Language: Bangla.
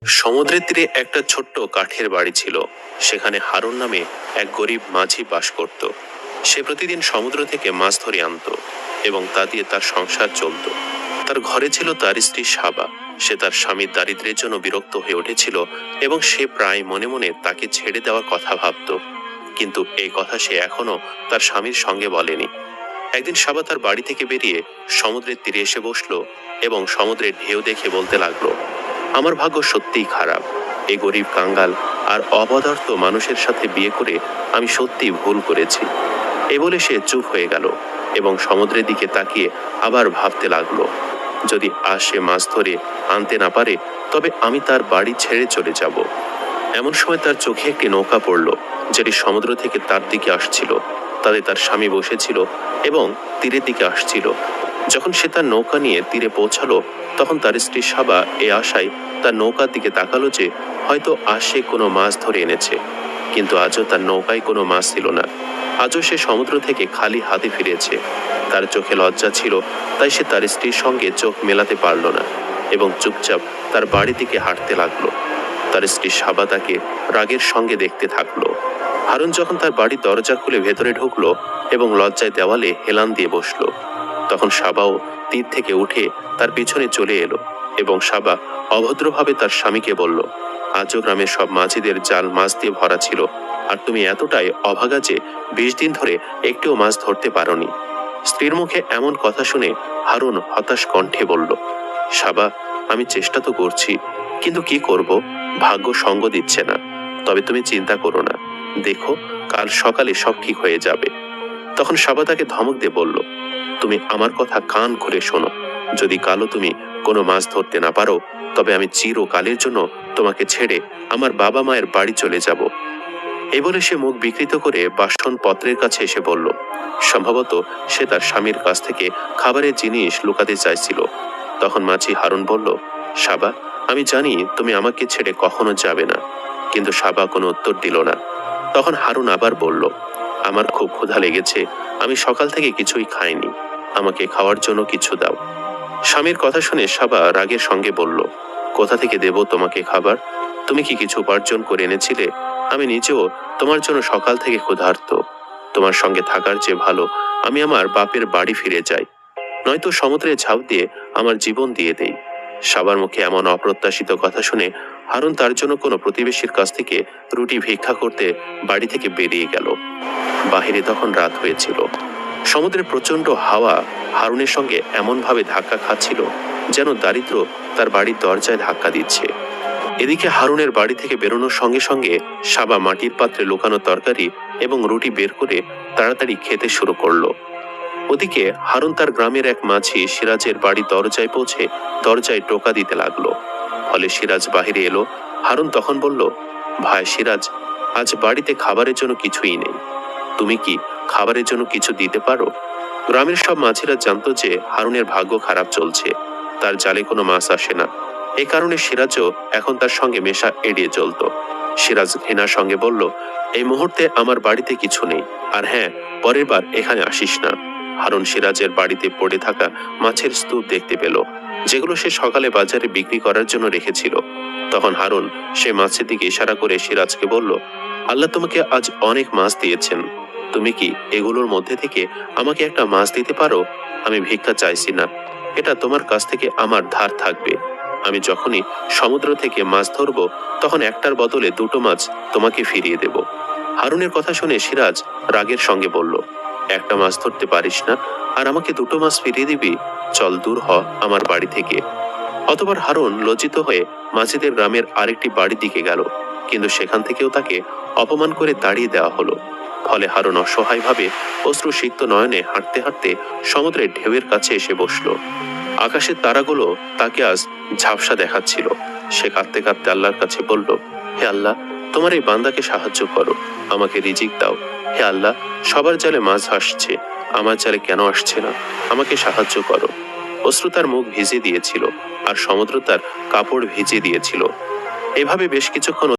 সমুদ্রের তীরে একটা ছোট্ট কাঠের বাড়ি ছিল। সেখানে হারুন নামে এক গরিব মাঝি বাস করত। সে প্রতিদিন সমুদ্র থেকে মাছ ধরে আনতো এবং তা দিয়ে তার সংসার চলত। তার ঘরে ছিল তার স্ত্রী সাবা। সে তার স্বামীর দারিদ্র্যের জন্য বিরক্ত হয়ে উঠেছিল এবং সে প্রায় মনে মনে তাকে ছেড়ে দেওয়ার কথা ভাবত, কিন্তু এই কথা সে এখনো তার স্বামীর সঙ্গে বলেনি। একদিন সাবা তার বাড়ি থেকে বেরিয়ে সমুদ্রের তীরে এসে বসলো এবং সমুদ্রের ঢেউ দেখে বলতে লাগলো, আমার ভাগ্য সত্যিই খারাপ। এই গরিব কাঙ্গাল আর অপদার্থ মানুষের সাথে বিয়ে করে আমি সত্যিই ভুল করেছি। এ বলে সে চুপ হয়ে গেল এবং সমুদ্রের দিকে তাকিয়ে আবার ভাবতে লাগলো, যদি আজ সে মাছ ধরে আনতে না পারে তবে আমি তার বাড়ি ছেড়ে চলে যাব। এমন সময় তার চোখে একটি নৌকা পড়ল, যেটি সমুদ্র থেকে তার দিকে আসছিল। তাতে তার স্বামী বসেছিল এবং তীরের দিকে আসছিল। যখন সে তার নৌকা নিয়ে তীরে পৌঁছালো, তখন তার স্ত্রী সাবা এ আশায় তার নৌকার দিকে তাকালো যে হয়তো আজ সে কোনো মাছ ধরে এনেছে। কিন্তু আজও তার নৌকায় কোনো মাছ ছিল না। আজও সে সমুদ্র থেকে খালি হাতে ফিরেছে। তার চোখে লজ্জা ছিল, তাই সে তার স্ত্রীর সঙ্গে চোখ মেলাতে পারল না এবং চুপচাপ তার বাড়ির দিকে হাঁটতে লাগলো। তার স্ত্রী সাবা তাকে রাগের সঙ্গে দেখতে থাকলো। হারুন যখন তার বাড়ির দরজা খুলে ভেতরে ঢুকলো এবং লজ্জায় দেওয়ালে হেলান দিয়ে বসলো, তখন সাবাও তীর থেকে উঠে তার পিছনে চলে এলো এবং সাবা অভদ্রভাবে তার স্বামীকে বলল, আজও গ্রামের সব মাঝিদের জাল মাছ দিয়ে ভরা ছিল, আর তুমি এতটাই অভাগা যে 20 দিন ধরে একটিও মাছ ধরতে পারোনি। স্ত্রীর মুখে এমন কথা শুনে হারুন হতাশ কণ্ঠে বলল, সাবা, আমি চেষ্টা তো করছি, কিন্তু কি করব, ভাগ্য সঙ্গ দিচ্ছে না। তবে তুমি চিন্তা করো না, দেখো কাল সকালে সব ঠিক হয়ে যাবে। তখন সাবা তাকে ধমক দিয়ে বলল, তুমি আমার কথা কান খুলে শোনো, যদি কালও তুমি কোনো মাছ ধরতে না পারো তবে আমি চিরকালের জন্য তোমাকে ছেড়ে আমার বাবা মায়ের বাড়ি চলে যাব। এই বলে সে মুখ বিকৃত করে বাসন পত্রের কাছে এসে বলল, সম্ভবত সে তার স্বামীর কাছ থেকে খাবারের জিনিস লুকাতে চাইছিল। তখন মাঝি হারুন বলল, সাবা, আমি জানি তুমি আমাকে ছেড়ে কখনো যাবে না। কিন্তু সাবা কোনো উত্তর দিল না। তখন হারুন আবার বলল, আমার খুব ক্ষুধা লেগেছে, আমি সকাল থেকে কিছুই খাইনি, আমাকে খাওয়ার জন্য কিছু দাও। স্বামীর কথা শুনে সাবা রাগের সঙ্গে বলল, কোথা থেকে দেব তোমাকে খাবার? তুমি কি কিছু উপার্জন করে এনেছিলে? আমি নিজেও তোমার জন্য সকাল থেকে ক্ষুধার্ত। তোমার সঙ্গে থাকার চেয়ে ভালো আমি আমার বাপের বাড়ি ফিরে যাই, নয়তো সমুদ্রে ঝাঁপ দিয়ে আমার জীবন দিয়ে দেই। সাবার মুখে এমন অপ্রত্যাশিত কথা শুনে হারুন তার জন্য কোনো প্রতিবেশীর কাছ থেকে রুটি ভিক্ষা করতে বাড়ি থেকে বেরিয়ে গেল। বাহিরে তখন রাত হয়েছিল। সমুদ্রের প্রচন্ড হাওয়া হারুনের সঙ্গে এমনভাবে ধাক্কা খাচ্ছিল যেন দারিদ্র তার বাড়ির দরজায় ধাক্কা দিচ্ছে। এদিকে হারুনের বাড়ি থেকে বেরোনোর সঙ্গে সঙ্গে সাবা মাটির পাত্রে লুকানো তরকারি এবং রুটি বের করে তাড়াতাড়ি খেতে শুরু করলো। ওদিকে হারুন তার গ্রামের এক মাঝি সিরাজের বাড়ি দরজায় পৌঁছে দরজায় টোকা দিতে লাগলো। ফলে সিরাজ বাহিরে এলো। হারুন তখন বলল, ভাই সিরাজ, আজ বাড়িতে খাবারের জন্য কিছুই নেই, তুমি কি খাবারের জন্য কিছু দিতে পারো? গ্রামের সব মাঝিরা জানতো যে হারুনের ভাগ্য খারাপ চলছে, তার জালে কোনো মাছ আসে না। এই কারণে সিরাজও এখন তার সঙ্গে মেশা এড়িয়ে চলত। সিরাজ ঘৃণার সঙ্গে বলল, এই মুহূর্তে আমার বাড়িতে কিছু নেই, আর হ্যাঁ, পরের বার এখানে আসিস না। হারুন সিরাজের বাড়িতে পড়ে থাকা মাছের স্তূপ দেখতে পেল, যেগুলো সে সকালে বাজারে বিক্রি করার জন্য রেখেছিল। তখন হারুন সে মাছের দিকে ইশারা করে সিরাজকে বলল, আল্লাহ তোমাকে আজ অনেক মাছ দিয়েছেন, তুমি কি এগুলোর মধ্যে থেকে আমাকে একটা মাছ দিতে পারো? আমি ভিক্ষা চাইছি না, এটা তোমার কাছ থেকে আমার ধার থাকবে। আমি যখনই সমুদ্র থেকে মাছ ধরবো তখন একটার বদলে দুটো মাছ তোমাকে ফিরিয়ে দেব। হারুনের কথা শুনে সিরাজ রাগের সঙ্গে বলল, একটা মাছ ধরতে পারিস না আর আমাকে দুটো মাছ ফিরিয়ে দিবি? চল দূর হ আমার বাড়ি থেকে। অতঃপর হারুন লজ্জিত হয়ে মাঝিদের গ্রামের আরেকটি বাড়ির দিকে গেল, কিন্তু সেখান থেকেও তাকে অপমান করে তাড়িয়ে দেওয়া হলো। ফলে হারুন অসহায়ভাবে অশ্রুসিক্ত নয়নে হাঁটতে হাঁটতে সমুদ্রের ঢেউয়ের কাছে এসে বসল। আকাশের তারাগুলো তাকে আজ ঝাপসা দেখাচ্ছিল। সে কাঁদতে কাঁদতে আল্লাহর কাছে বলল, হে আল্লাহ, তোমার এই বান্দাকে সাহায্য করো, আমাকে রিজিক দাও। হে আল্লাহ, সবার জালে মাছ আসছে, আমার জালে কেন আসছে না? আমাকে সাহায্য করো। অশ্রু তার মুখ ভিজিয়ে দিয়েছিল আর সমুদ্র তার কাপড় ভিজিয়ে দিয়েছিল। এভাবে বেশ কিছুক্ষণ